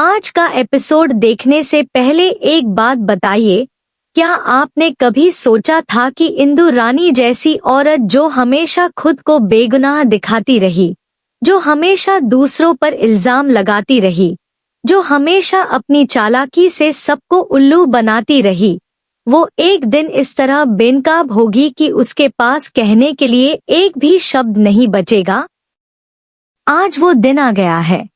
आज का एपिसोड देखने से पहले एक बात बताइए, क्या आपने कभी सोचा था कि इंदु रानी जैसी औरत जो हमेशा खुद को बेगुनाह दिखाती रही, जो हमेशा दूसरों पर इल्जाम लगाती रही, जो हमेशा अपनी चालाकी से सबको उल्लू बनाती रही, वो एक दिन इस तरह बेनकाब होगी कि उसके पास कहने के लिए एक भी शब्द नहीं बचेगा? आज वो दिन आ गया है।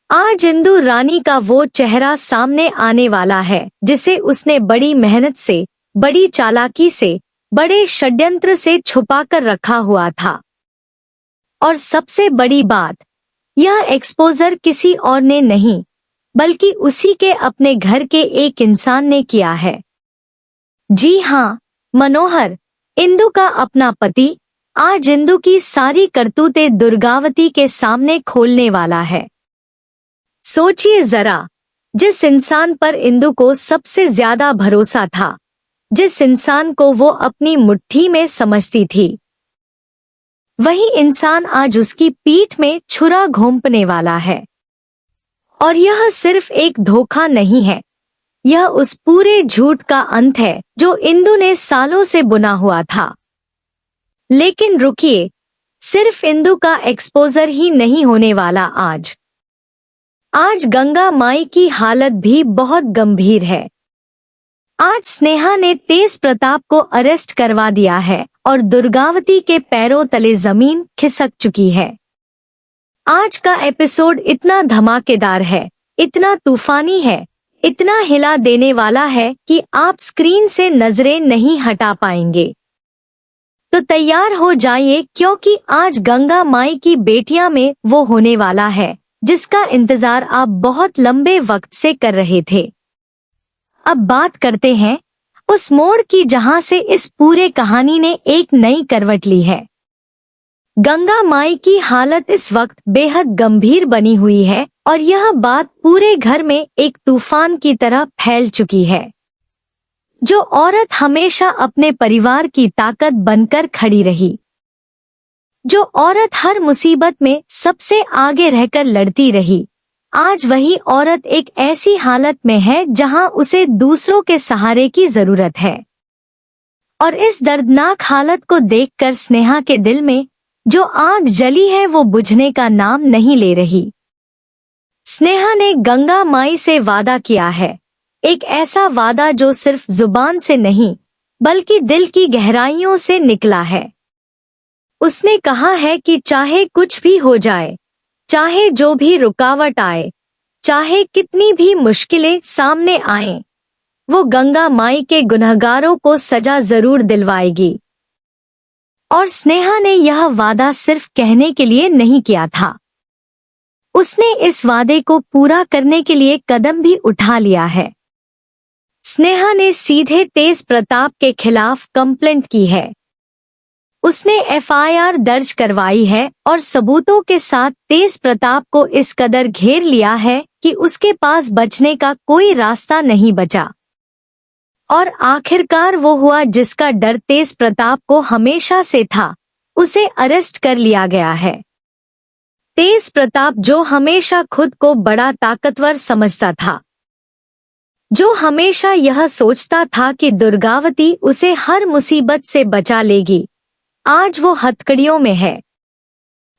आज इंदु रानी का वो चेहरा सामने आने वाला है जिसे उसने बड़ी मेहनत से, बड़ी चालाकी से, बड़े षड्यंत्र से छुपाकर रखा हुआ था। और सबसे बड़ी बात, यह एक्सपोजर किसी और ने नहीं, बल्कि उसी के अपने घर के एक इंसान ने किया है। जी हाँ, मनोहर, इंदु का अपना पति, आज इंदु की सारी करतूतें दुर्गावती के सामने खोलने वाला है। सोचिए जरा, जिस इंसान पर इंदु को सबसे ज्यादा भरोसा था, जिस इंसान को वो अपनी मुट्ठी में समझती थी, वही इंसान आज उसकी पीठ में छुरा घोंपने वाला है। और यह सिर्फ एक धोखा नहीं है, यह उस पूरे झूठ का अंत है जो इंदु ने सालों से बुना हुआ था। लेकिन रुकिए, सिर्फ इंदु का एक्सपोजर ही नहीं होने वाला। आज गंगा माई की हालत भी बहुत गंभीर है। आज स्नेहा ने तेज प्रताप को अरेस्ट करवा दिया है और दुर्गावती के पैरों तले जमीन खिसक चुकी है। आज का एपिसोड इतना धमाकेदार है, इतना तूफानी है, इतना हिला देने वाला है कि आप स्क्रीन से नजरें नहीं हटा पाएंगे। तो तैयार हो जाइए, क्योंकि आज गंगा माई की बेटियां में वो होने वाला है जिसका इंतजार आप बहुत लंबे वक्त से कर रहे थे। अब बात करते हैं उस मोड़ की जहां से इस पूरे कहानी ने एक नई करवट ली है। गंगा माई की हालत इस वक्त बेहद गंभीर बनी हुई है और यह बात पूरे घर में एक तूफान की तरह फैल चुकी है। जो औरत हमेशा अपने परिवार की ताकत बनकर खड़ी रही, जो औरत हर मुसीबत में सबसे आगे रहकर लड़ती रही, आज वही औरत एक ऐसी हालत में है जहां उसे दूसरों के सहारे की जरूरत है। और इस दर्दनाक हालत को देखकर स्नेहा के दिल में जो आग जली है वो बुझने का नाम नहीं ले रही। स्नेहा ने गंगा माई से वादा किया है, एक ऐसा वादा जो सिर्फ जुबान से नहीं बल्कि दिल की गहराइयों से निकला है। उसने कहा है कि चाहे कुछ भी हो जाए, चाहे जो भी रुकावट आए, चाहे कितनी भी मुश्किलें सामने आएं, वो गंगा माई के गुनहगारों को सजा जरूर दिलवाएगी। और स्नेहा ने यह वादा सिर्फ कहने के लिए नहीं किया था, उसने इस वादे को पूरा करने के लिए कदम भी उठा लिया है। स्नेहा ने सीधे तेज प्रताप के खिलाफ कंप्लेंट की है। उसने एफआईआर दर्ज करवाई है और सबूतों के साथ तेज प्रताप को इस कदर घेर लिया है कि उसके पास बचने का कोई रास्ता नहीं बचा। और आखिरकार वो हुआ जिसका डर तेज प्रताप को हमेशा से था, उसे अरेस्ट कर लिया गया है। तेज प्रताप जो हमेशा खुद को बड़ा ताकतवर समझता था, जो हमेशा यह सोचता था कि दुर्गावती उसे हर मुसीबत से बचा लेगी, आज वो हथकड़ियों में है।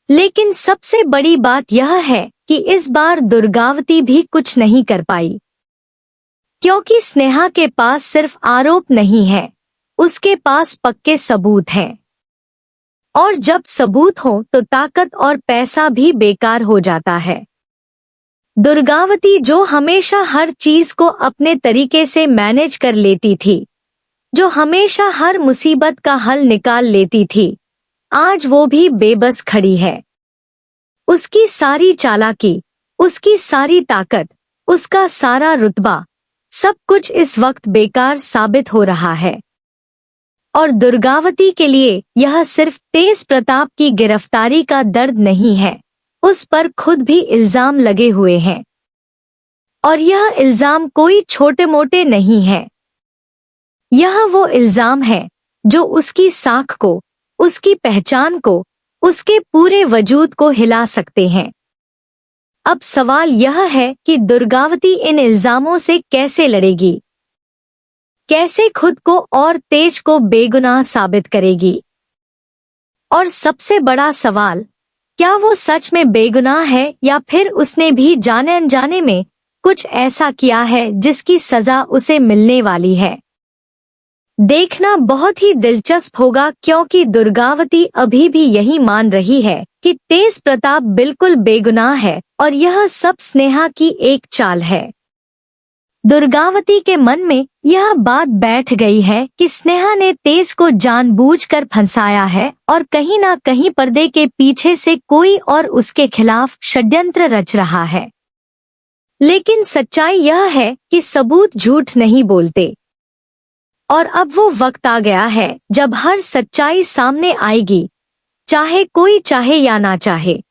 लेकिन सबसे बड़ी बात यह है कि इस बार दुर्गावती भी कुछ नहीं कर पाई, क्योंकि स्नेहा के पास सिर्फ आरोप नहीं है, उसके पास पक्के सबूत हैं। और जब सबूत हो तो ताकत और पैसा भी बेकार हो जाता है। दुर्गावती जो हमेशा हर चीज को अपने तरीके से मैनेज कर लेती थी, जो हमेशा हर मुसीबत का हल निकाल लेती थी, आज वो भी बेबस खड़ी है। उसकी सारी चालाकी, उसकी सारी ताकत, उसका सारा रुतबा, सब कुछ इस वक्त बेकार साबित हो रहा है। और दुर्गावती के लिए यह सिर्फ तेज प्रताप की गिरफ्तारी का दर्द नहीं है, उस पर खुद भी इल्जाम लगे हुए हैं। और यह इल्जाम कोई छोटे मोटे नहीं है, यह वो इल्जाम है जो उसकी साख को, उसकी पहचान को, उसके पूरे वजूद को हिला सकते हैं। अब सवाल यह है कि दुर्गावती इन इल्जामों से कैसे लड़ेगी, कैसे खुद को और तेज को बेगुनाह साबित करेगी। और सबसे बड़ा सवाल, क्या वो सच में बेगुनाह है या फिर उसने भी जाने अनजाने में कुछ ऐसा किया है जिसकी सजा उसे मिलने वाली है। देखना बहुत ही दिलचस्प होगा, क्योंकि दुर्गावती अभी भी यही मान रही है कि तेज प्रताप बिल्कुल बेगुनाह है और यह सब स्नेहा की एक चाल है। दुर्गावती के मन में यह बात बैठ गई है कि स्नेहा ने तेज को जानबूझकर फंसाया है और कहीं ना कहीं पर्दे के पीछे से कोई और उसके खिलाफ षड्यंत्र रच रहा है। लेकिन सच्चाई यह है कि सबूत झूठ नहीं बोलते, और अब वो वक्त आ गया है जब हर सच्चाई सामने आएगी, चाहे कोई चाहे या ना चाहे।